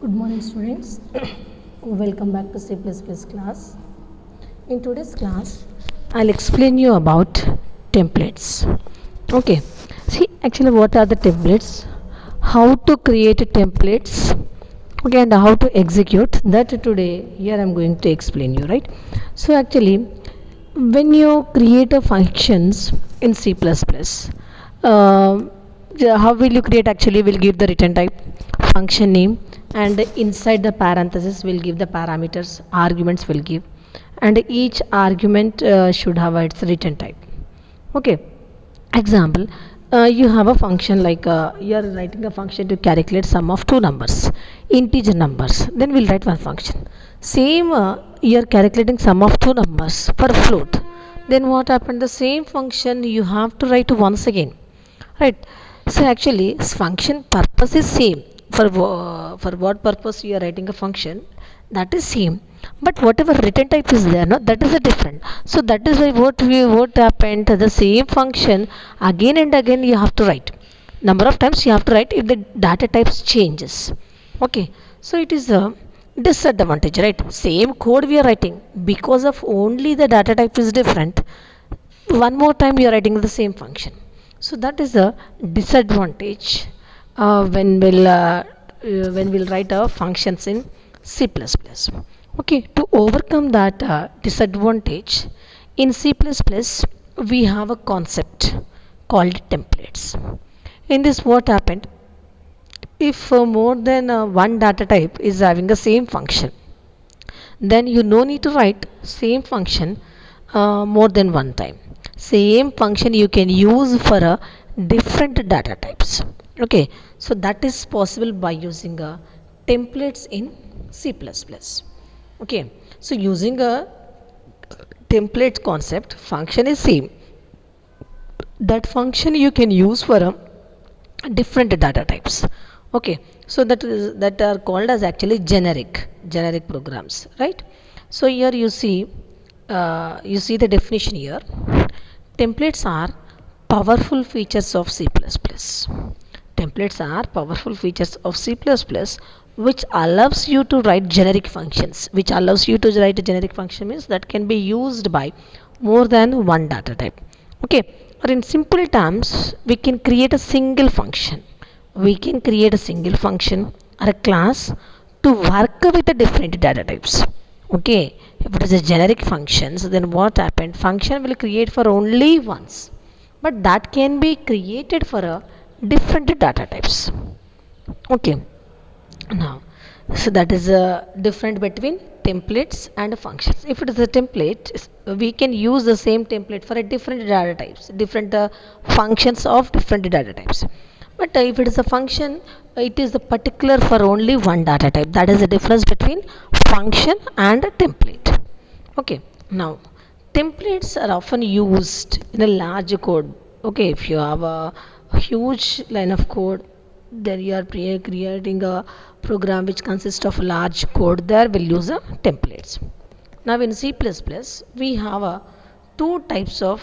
Good morning, students. Welcome back to C++ class. In today's class, I'll explain you about templates. Okay. See, actually, what are the templates? How to create templates? Okay, and how to execute that today. Here I'm going to explain you, right? So, actually, when you create a functions in C++, how will you create? Actually, we'll give the return type, function name, and inside the parenthesis we'll give the parameters, arguments will give, and each argument should have its return type. Okay. Example, you have a function like you are writing a function to calculate sum of two numbers, integer numbers. Then we'll write one function. Same, you are calculating sum of two numbers for float. Then what happened? The same function you have to write once again, right? So actually, function purpose is same. For what purpose you are writing a function, that is same, but whatever return type is there, no, that is a different. So that is why what happened, the same function again and again you have to write, number of times you have to write if the data types changes. Okay. So it is a disadvantage, right? Same code we are writing, because of only the data type is different, one more time you are writing the same function. So that is a disadvantage when we'll write our functions in C++. Okay, to overcome that disadvantage, in C++ we have a concept called templates. In this, what happened? If more than one data type is having the same function, then you no need to write same function more than one time. Same function you can use for different data types. Okay, so that is possible by using templates in C++. Okay, so using a template concept, function is same. That function you can use for different data types. Okay, so that are called as actually generic programs, right? So here you see the definition here. Templates are powerful features of C++. Templates are powerful features of C++ which allows you to write generic functions. Which allows you to write a generic function means that can be used by more than one data type. Okay, or in simple terms, we can create a single function. We can create a single function or a class to work with the different data types. Okay, if it is a generic functions, then what happened? Function will create for only once, but that can be created for a different data types. Okay, now, so that is a different between templates and functions. If it is a template, we can use the same template for a different data types, different functions of different data types. But if it is a function, it is a particular for only one data type. That is the difference between function and a template. Okay, now templates are often used in a large code. Okay, if you have a huge line of code, then you are creating a program which consists of large code, there will use a templates. Now in C++ we have a two types of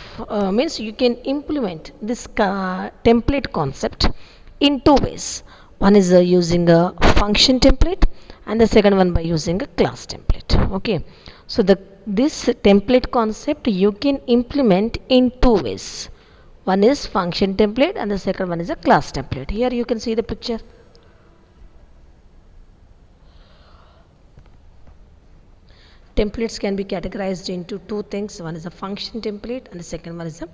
means you can implement this template concept in two ways. One is using a function template, and the second one by using a class template. Okay, so this template concept you can implement in two ways. One is function template and the second one is a class template. Here you can see the picture. Templates can be categorized into two things. One is a function template and the second one is a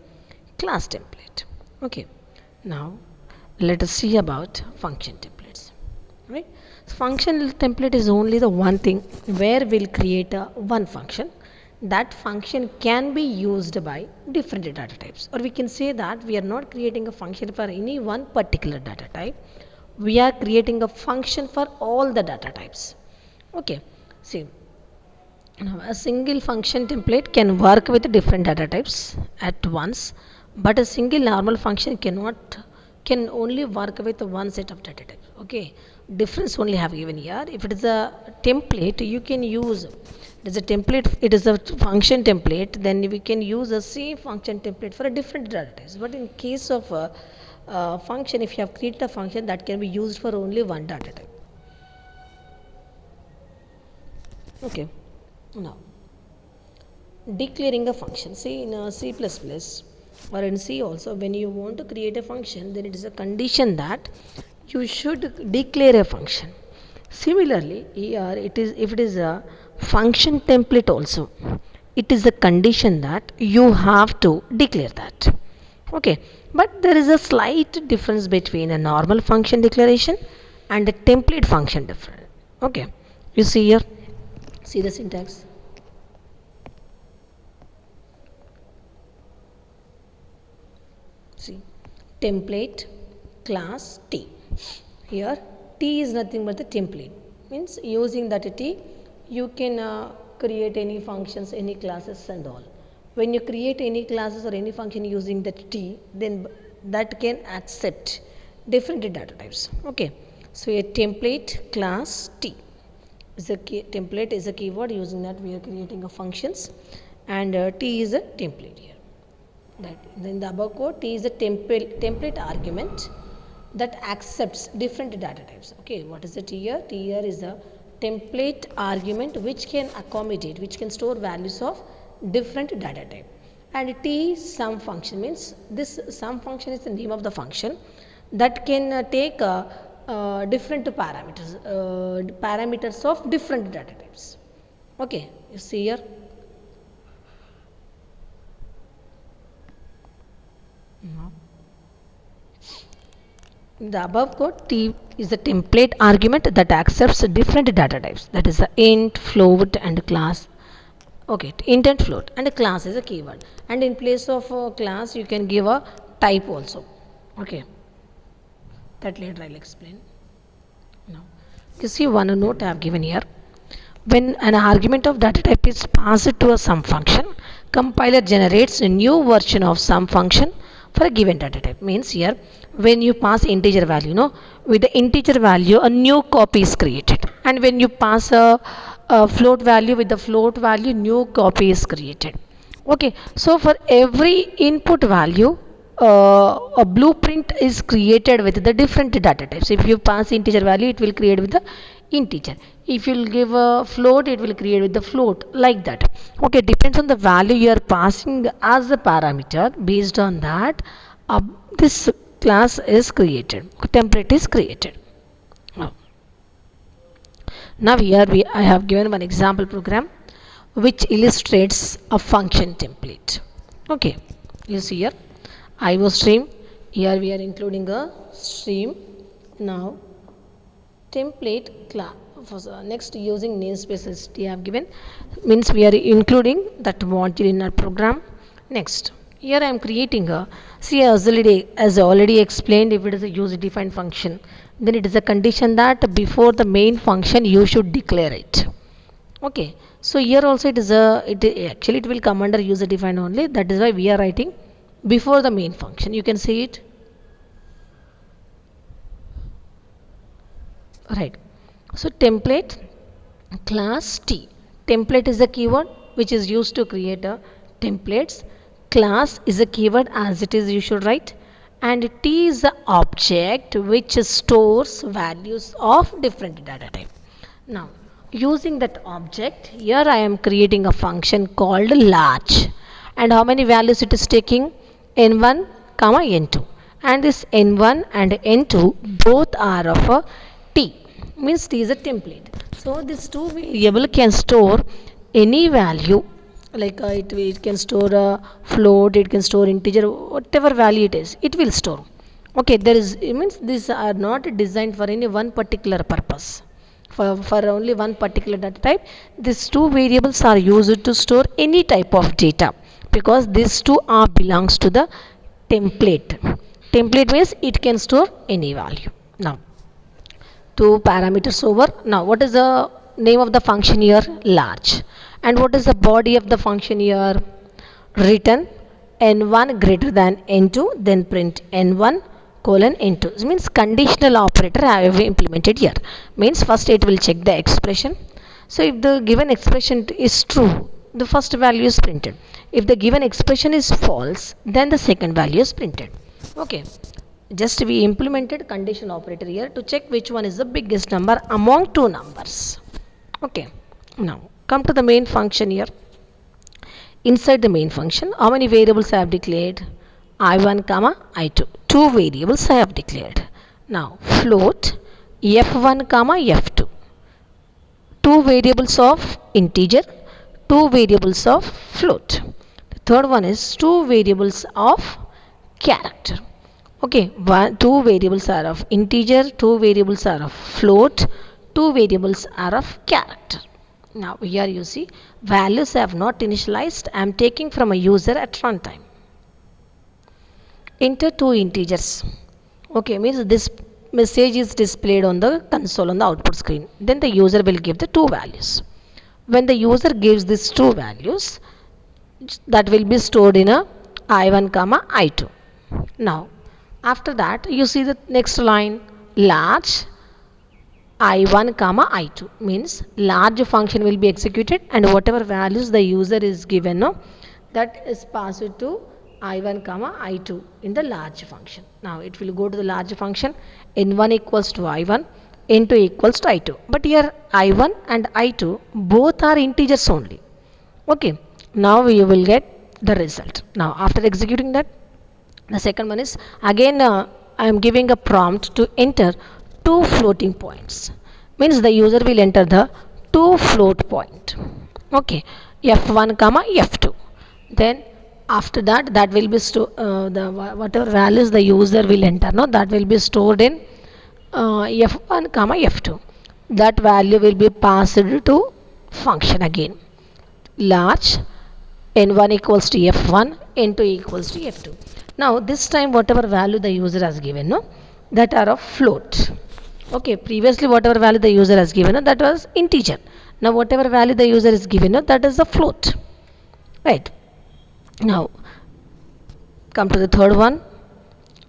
class template. Okay, now let us see about function templates. Right, function template is only the one thing where we'll create a one function. That function can be used by different data types, or we can say that we are not creating a function for any one particular data type, we are creating a function for all the data types. Okay, see, now a single function template can work with different data types at once, but a single normal function can only work with one set of data types. Okay, difference only have given here. If it is a template, you can use it is a template, it is a function template, then we can use the same function template for a different data types. But in case of a function, if you have created a function, that can be used for only one data type. Okay, now declaring a function. See, in C++ or in C also, when you want to create a function, then it is a condition that you should declare a function. Similarly, here it is, if it is a function template also, it is a condition that you have to declare that. Okay, but there is a slight difference between a normal function declaration and a template function different. Okay, you see here, see the syntax. See, template class T. Here T is nothing but the template. Means using that T, you can create any functions, any classes and all. When you create any classes or any function using that T, then that can accept different data types. Okay. So a template class T is a template is a keyword. Using that we are creating a functions, and T is a template here. That in the above code, T is a template argument that accepts different data types. Okay, what is the T here? T here is a template argument which can accommodate, which can store values of different data type. And T sum function means this sum function is the name of the function that can take different parameters of different data types. Okay, you see here. In the above code, T is a template argument that accepts different data types. That is the int, float, and class. Okay, int and float, and a class is a keyword. And in place of a class, you can give a type also. Okay, that later I'll explain. Now, you see one note I have given here. When an argument of data type is passed to a sum function, compiler generates a new version of sum function for a given data type. Means here, when you pass integer value, with the integer value, a new copy is created. And when you pass a float value, with the float value, new copy is created. Okay, so for every input value, a blueprint is created with the different data types. If you pass integer value, it will create with the integer. If you will give a float, it will create with the float, like that. Okay, depends on the value you are passing as a parameter. Based on that, this class is created, template is created. Now here I have given one example program which illustrates a function template. Okay, you see here IO stream. Here we are including a stream. Now template class. Next, using namespaces I have given, means we are including that module in our program. Next, here I am creating a, see, as already explained, if it is a user defined function, then it is a condition that before the main function you should declare it. Okay, so here also it is actually it will come under user defined only. That is why we are writing before the main function. You can see it, right? So template class T. Template is a keyword which is used to create a templates. Class is a keyword as it is you should write, and T is the object which stores values of different data type. Now using that object, here I am creating a function called large, and how many values it is taking? N1 comma N2, and this N1 and N2 both are of a T, means T is a template. So this two variable can store any value, like it can store a float, it can store integer, whatever value it is, it will store. Okay, there is, it means these are not designed for any one particular purpose, for only one particular data type. These two variables are used to store any type of data, because these two are belongs to the template. Template means it can store any value. Now two parameters over. Now what is the name of the function here? Large. And what is the body of the function here? Return n1 greater than n2, then print n1 colon n2. This means conditional operator I have implemented here. Means first it will check the expression. So if the given expression is true, the first value is printed. If the given expression is false, then the second value is printed. Okay, just we implemented conditional operator here to check which one is the biggest number among two numbers. Okay, now come to the main function here. Inside the main function, how many variables I have declared? I1 comma I2. Two variables I have declared. Now float f1 comma f2. Two variables of integer, two variables of float. The third one is two variables of character. Okay, two variables are of integer, two variables are of float, two variables are of character. Now here you see values I have not initialized. I am taking from a user at runtime. Enter two integers. Okay, means this message is displayed on the console on the output screen. Then the user will give the two values. When the user gives these two values, that will be stored in a I1 comma I2. Now after that you see the next line, large I1 comma I2 means large function will be executed and whatever values the user is given, no, that is passed to I1 comma I2 in the large function. Now it will go to the large function, n1 equals to I1, n2 equals to I2. But here I1 and I2 both are integers only. Okay, now we will get the result. Now after executing that, the second one is again I am giving a prompt to enter two floating points. Means the user will enter the two float point. Okay, f1 comma f2. Then after that will be whatever values the user will enter, no, that will be stored in f1 comma f2. That value will be passed to function again. Large n1 equals to f1, n2 equals to f2. Now this time whatever value the user has given, no, that are of float. Okay, previously whatever value the user has given, no, that was integer. Now whatever value the user is given, no, that is the float. Right. Now come to the third one.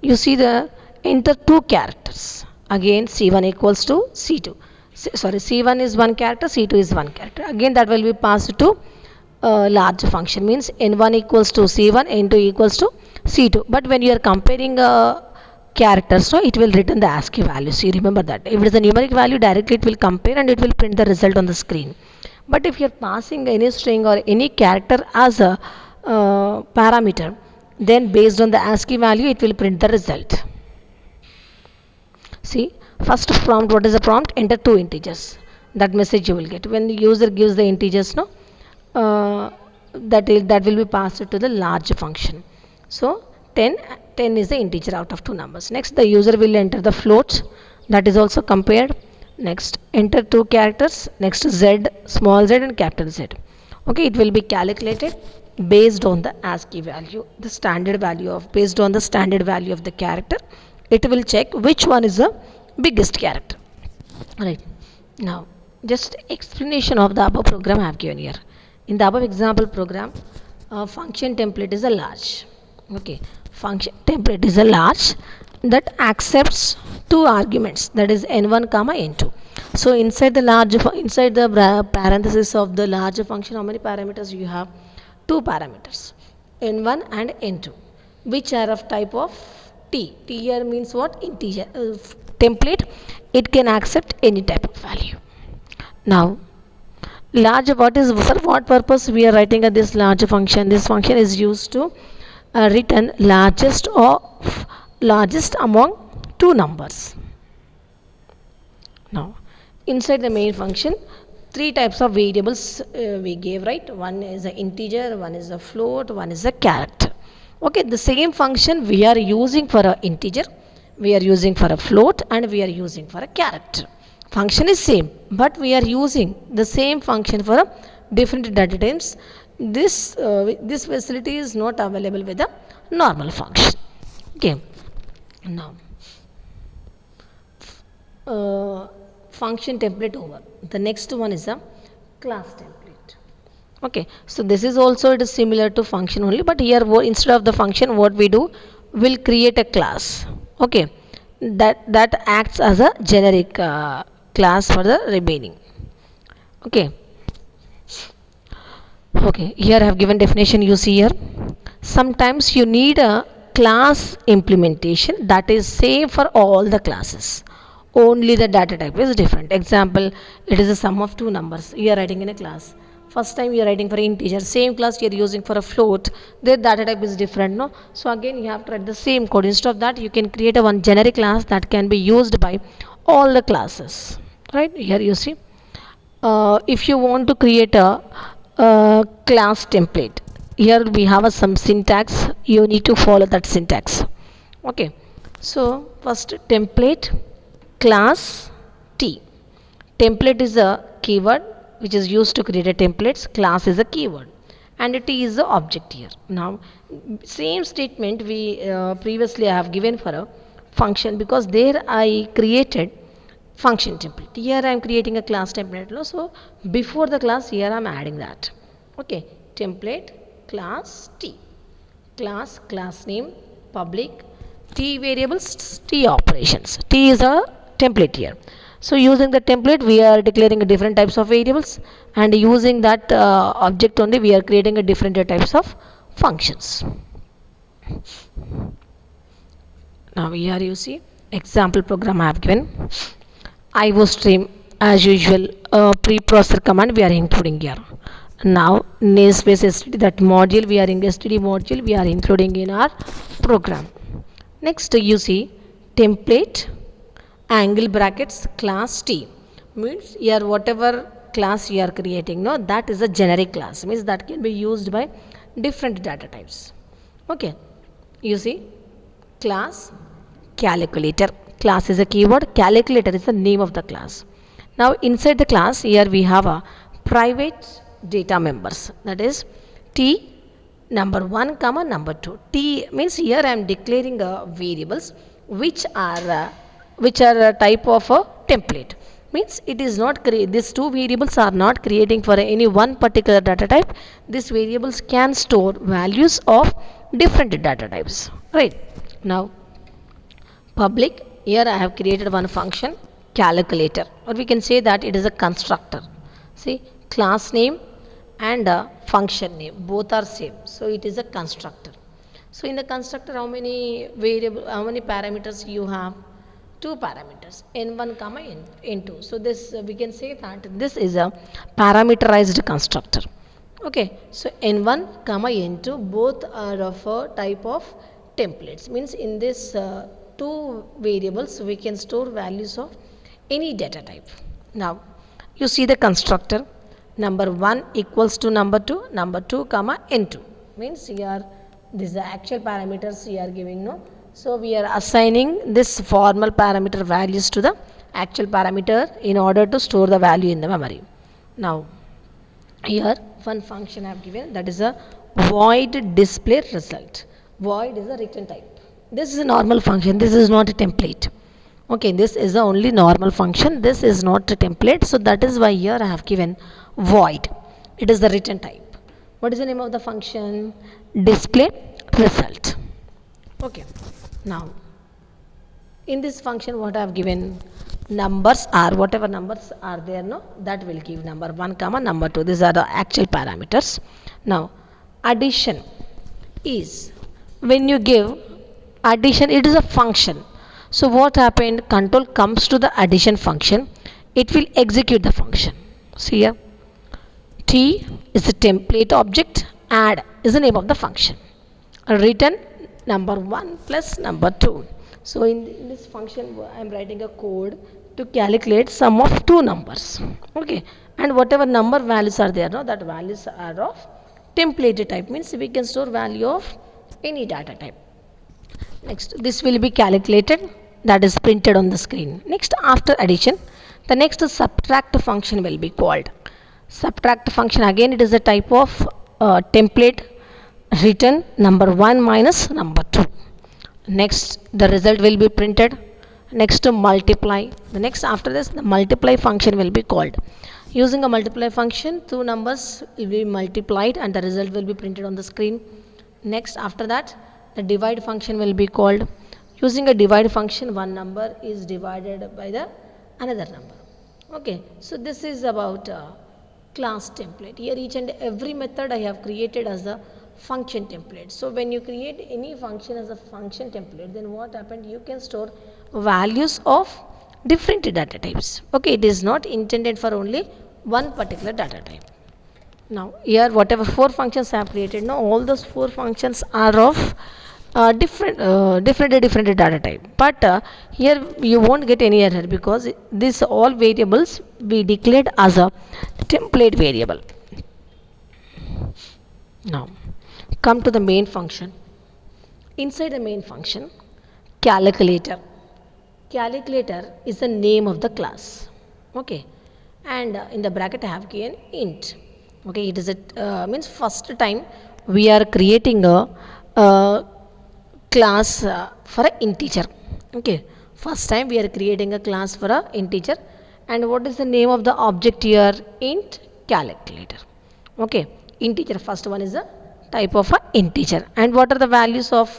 You see the enter two characters. Again c1 equals to c2. C1 is one character, c2 is one character. Again that will be passed to large function, means n1 equals to c1, n2 equals to c2. But when you are comparing characters, so it will return the ASCII value. So you remember that if it is a numeric value, directly it will compare and it will print the result on the screen. But if you are passing any string or any character as a parameter, then based on the ASCII value it will print the result. See, first prompt, what is the prompt? Enter two integers. That message you will get when the user gives the integers, no, that will be passed to the large function. So 10 is the integer out of two numbers. Next the user will enter the float, that is also compared. Next enter two characters. Next z, small z and capital Z. Okay, it will be calculated based on the ASCII value, the standard value of, based on the standard value of the character, it will check which one is the biggest character. Right. Now just explanation of the above program I have given here. In the above example program, function template is a large. Okay, function template is a large that accepts two arguments, that is n1 comma n2. So inside the large, inside the parenthesis of the larger function, how many parameters you have? Two parameters, n1 and n2, which are of type of t. T here means what? Integer. Template, it can accept any type of value. Now large, what is, for what purpose we are writing this large function? This function is used to return largest among two numbers. Now inside the main function, three types of variables we gave, right? One is an integer, one is a float, one is a character. Okay, the same function we are using for an integer, we are using for a float, and we are using for a character. Function is same, but we are using the same function for a different data types. This facility is not available with a normal function. Okay. Now function template over. The next one is a class template. Okay, so this is also, it is similar to function only, but here instead of the function, what we do, we'll create a class. Okay, that acts as a generic class for the remaining. Okay. Okay, here I have given definition, you see here. Sometimes you need a class implementation that is same for all the classes, only the data type is different. Example, it is a sum of two numbers, you are writing in a class. first time you're writing for integer, same class you're using for a float, their data type is different, no? So again you have to write the same code. Instead of that, you can create a one generic class that can be used by all the classes, right? Here you see, if you want to create a class template, here we have some syntax, you need to follow that syntax. Okay, so first template class T. Template is a keyword which is used to create a templates. Class is a keyword and T is the object here. Now same statement we previously I have given for a function, because there I created function template. Here I am creating a class template, no? So before the class, here I am adding that. Okay, template class T, class name, public, T variables, T operations. T is a template here. So using the template, we are declaring a different types of variables, and using that object only, we are creating a different types of functions. Now here you see example program I have given. IO stream, as usual, preprocessor command we are including here. Now namespace std, that module we are in std module we are including in our program. Next you see template angle brackets class T, means here whatever class you are creating, no, that is a generic class, means that can be used by different data types. Okay, you see class calculator. Class is a keyword, calculator is the name of the class. Now inside the class, here we have a private data members, that is T number 1 comma number 2. T means here I am declaring variables which are a type of a template, means it is not these two variables are not creating for any one particular data type. These variables can store values of different data types, right? Now public, here I have created one function calculator, or we can say that it is a constructor. See, class name and function name both are same, so it is a constructor. So in the constructor, how many parameters you have? Two parameters, n1 comma n2. So this we can say that this is a parameterized constructor. Okay, so n1 comma n2 both are of a type of templates, means in this two variables we can store values of any data type. Now you see the constructor, number 1 equals to number 2 comma n2, means here this is the actual parameters we are giving, no? So we are assigning this formal parameter values to the actual parameter in order to store the value in the memory. Now here one function I have given, that is a void display result. Void is a return type. This is a normal function, this is not a template. Okay, this is the only normal function, this is not a template, so that is why here I have given void. It is the return type. What is the name of the function? Display result. Okay, now in this function what I have given, numbers are whatever numbers are there, no, that will give number 1 comma number 2. These are the actual parameters. Now addition is, when you give addition, it is a function. So what happened, control comes to the addition function, it will execute the function. See here, T is the template object, add is the name of the function, return number 1 plus number 2. So in this function I am writing a code to calculate sum of two numbers. Okay, and whatever number values are there, no, that values are of template type, means we can store value of any data type. Next, this will be calculated, that is printed on the screen. Next, after addition, the next subtract function will be called. Subtract function, again it is a type of template, return number 1 minus number 2. Next, the result will be printed. Next, to multiply. The next, after this, the multiply function will be called. Using a multiply function, two numbers will be multiplied and the result will be printed on the screen. Next, after that, the divide function will be called. Using a divide function, one number is divided by the another number. Okay, so this is about class template. Here each and every method I have created as a function template. So when you create any function as a function template, then what happened, you can store values of different data types. Okay, it is not intended for only one particular data type. Now here whatever four functions I have created, now all those four functions are of different data type, but here you won't get any error because these all variables we declared as a template variable. Now come to the main function. Inside the main function, calculator. Calculator is the name of the class. Okay, and in the bracket I have given int. Okay, it is a means first time we are creating a class for an integer. Okay, first time we are creating a class for a integer, and what is the name of the object here? Int calculator. Okay, integer, first one is a type of a integer, and what are the values of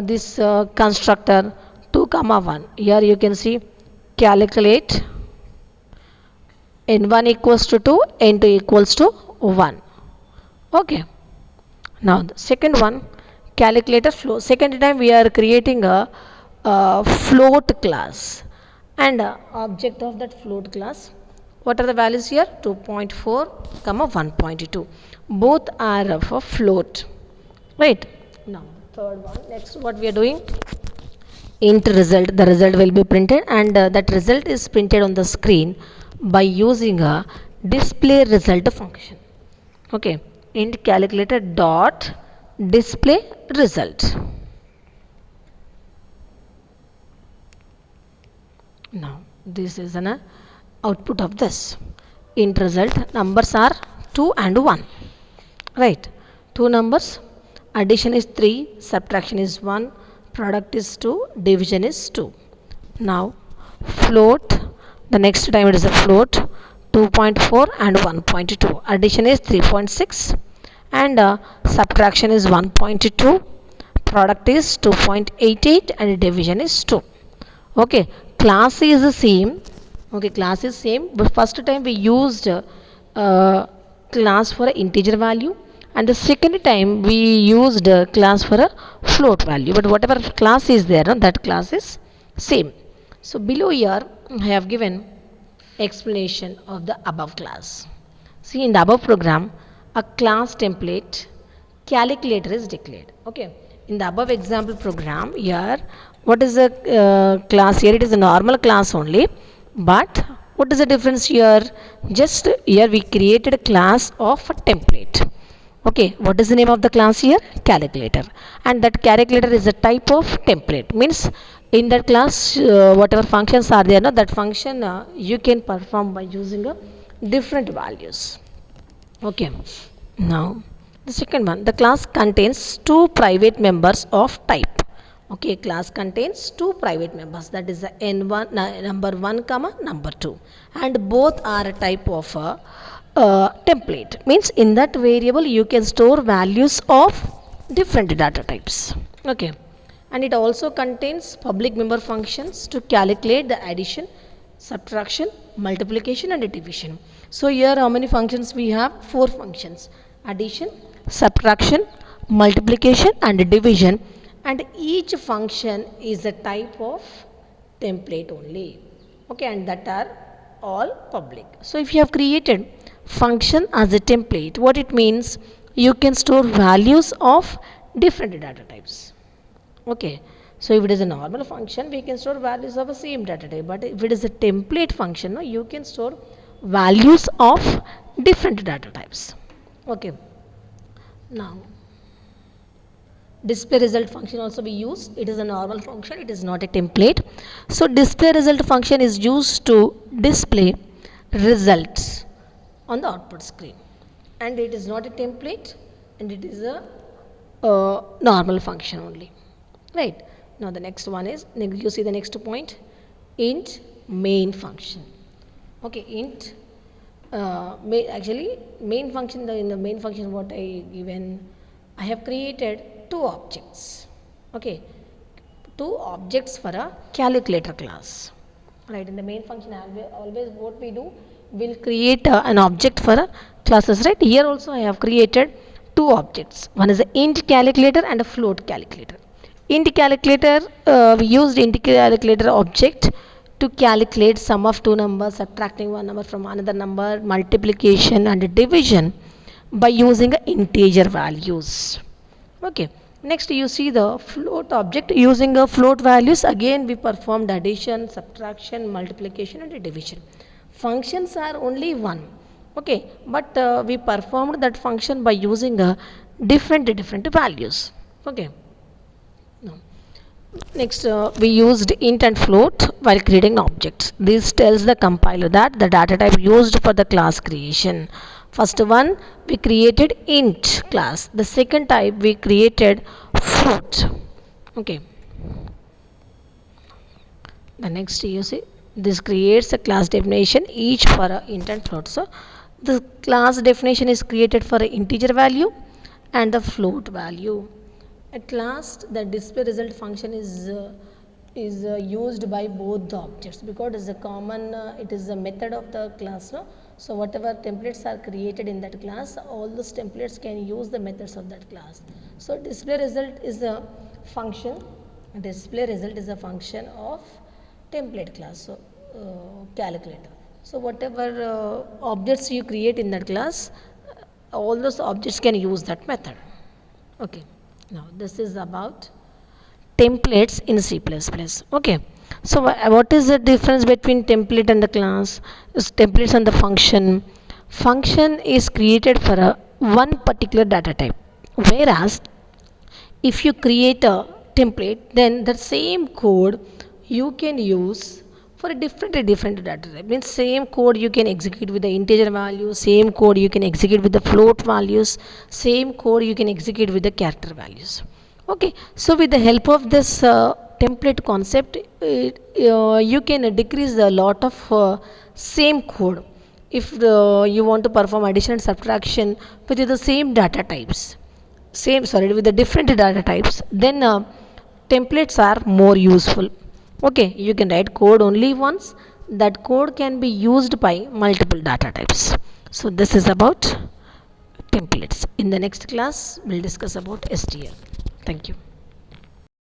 this constructor? 2 comma 1. Here you can see calculate n1 equals to 2, n2 equals to 1. Okay, now the second one, calculator float. Second time we are creating a float class, and object of that float class, what are the values here? 2.4 comma 1.2. Both are of a float, right? Now third one, next what we are doing, int result. The result will be printed, and that result is printed on the screen by using a display result function. Okay, int calculator dot display result. Now this is an output of this int result. Numbers are 2 and 1, right? Two numbers, addition is 3, subtraction is 1, product is 2, division is 2. Now float, the next time it is a float, 2.4 and 1.2, addition is 3.6, and subtraction is 1.2, product is 2.88, and division is 2. Okay, class is the same. Okay, class is same, but first time we used class for an integer value, and the second time we used class for a float value, but whatever class is there, that class is same. So below here I have given explanation of the above class. See, in the above program, a class template calculator is declared. Okay, in the above example program here, what is the class here? It is a normal class only, but what is the difference here? Just here we created a class of a template. Okay, what is the name of the class here? Calculator, and that calculator is a type of template. Means in that class, whatever functions are there, no, that function you can perform by using different values. Okay, now the second one, the class contains two private members of type. Okay, class contains two private members, that is the n1 number 1 comma number 2, and both are a type of a template. Means in that variable you can store values of different data types. Okay, and it also contains public member functions to calculate the addition, subtraction, multiplication, and division. So here how many functions we have? 4 functions: addition, subtraction, multiplication, and division, and each function is a type of template only. Okay, and that are all public. So if you have created function as a template, what it means, you can store values of different data types. Okay, so if it is a normal function, we can store values of the same data type, but if it is a template function, no, you can store values of different data types. Okay, now display result function also we use. It is a normal function, it is not a template. So display result function is used to display results on the output screen, and it is not a template, and it is a normal function only, right? Now the next one is, you see the next point, int main function. Okay, int actually main function, in the main function what I have created two objects. Okay, two objects for a calculator class, right? In the main function always what we do, we'll create an object for a classes, right? Here also I have created two objects. One is the int calculator and a float calculator. Int calculator, we used int calculator object to calculate sum of two numbers, subtracting one number from another number, multiplication and division by using integer values. Okay. Next you see the float object. Using a float values, again we performed addition, subtraction, multiplication and division. Functions are only one. Okay, but we performed that function by using different values. Okay. Now, next, we used int and float while creating objects. This tells the compiler that the data type used for the class creation. First one, we created int class. The second type, we created float. Okay. The next, you see, this creates a class definition each for a int and float. So, the class definition is created for an integer value and the float value. At last, the display result function is used by both the objects because it's a common. It is a method of the class. No? So whatever templates are created in that class, all those templates can use the methods of that class. So display result is a function. Display result is a function of template class. So calculator. So whatever objects you create in that class, all those objects can use that method. Okay. Now this is about templates in C++. Okay. So what is the difference between template and the class? Is templates and the function. Function is created for a one particular data type, whereas if you create a template, then the same code you can use for a different data type. Means same code you can execute with the integer value, same code you can execute with the float values, same code you can execute with the character values. Okay, so with the help of this template concept, you can decrease a lot of same code if you want to perform addition and subtraction with the same data types, with the different data types, then templates are more useful. Okay, you can write code only once. That code can be used by multiple data types. So this is about templates. In the next class, we'll discuss about STL. Thank you.